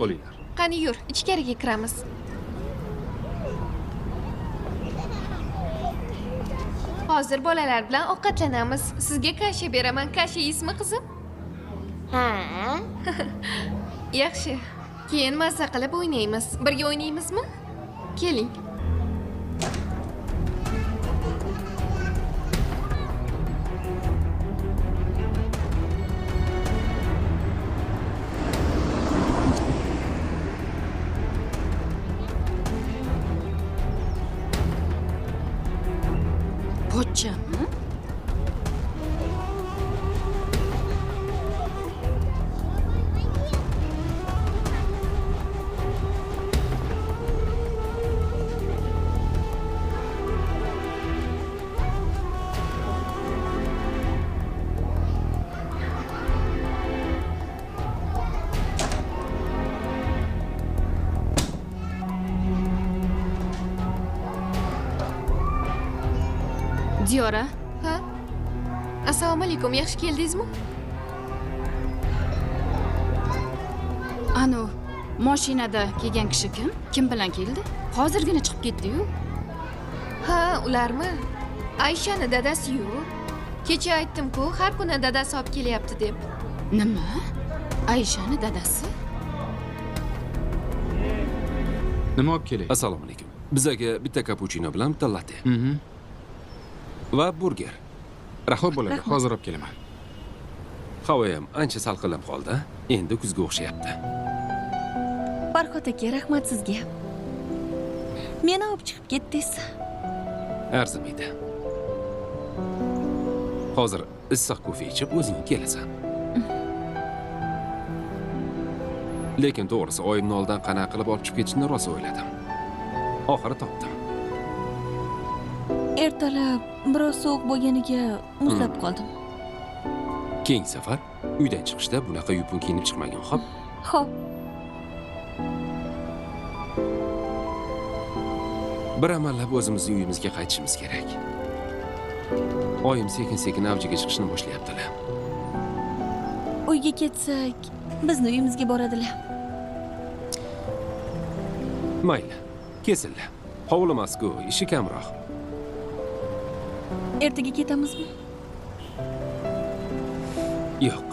Qo'linglar. Qani yur, ichkariga kiramiz. Hozir bolalar bilan ovqatlanamiz. Sizga kasha beraman. Kasha yeysizmi, qizim? Ha? Yaxshi. Keyin mazza qilib o'ynaymiz. Birga o'ynaymizmi? Keling. Pochchami? Diyora, Ha? Assalomu alaykum. Yaxshi keldingizmi? anu mashinada kelgan kishi kim? Kim bilan keldi? Hozirgina chiqib ketdi-yu. Ha, ularmi? Ayshani dadasi-yu. Kecha aytdim-ku, har kuni dadasi olib kelyapti deb. Nima? Ayshani dadasi? Nima olib kelay? Assalomu alaykum. Bizaga bitta cappuccino bilan bitta latte va burger. Xo'p bo'ladi, hozir olib kelaman. Havo ham ancha salqinlab qoldi. Endi kuzga o'xshayapti. Farhod aka, rahmat sizga. Meni olib chiqib ketdingiz. Arzimaydi. Hozir issiq kofe ichib o'zing kelasan. Lekin to'g'risi oyimni oldan qanaqa qilib olib chiqib ketishni rosa o'yladim. Oxiri topdim. Ertalab biroz sovuq bo'lganiga muzlab qoldim. Keyingi safar uydan chiqishda bunaqa yupun kiyinib chiqmagin, xo'p? Xo'p. Bir amallab o'zimizning uyimizga qaytishimiz kerak. Oyim sekin-sekin avjiga chiqishni boshlayaptilar. Uyga ketsak, bizni uyimizga boradilar. Mayli, kesillar. Hovlimas-ku, ishi kamroq. Ertaga ketamizmi? Yo'q.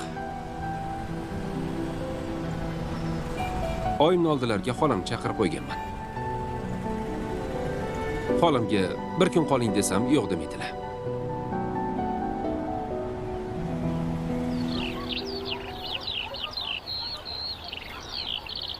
Oyimni oldilariga xolamni chaqirib qo'yganman. Xolamga bir kun qoling desam yo'q demaydilar.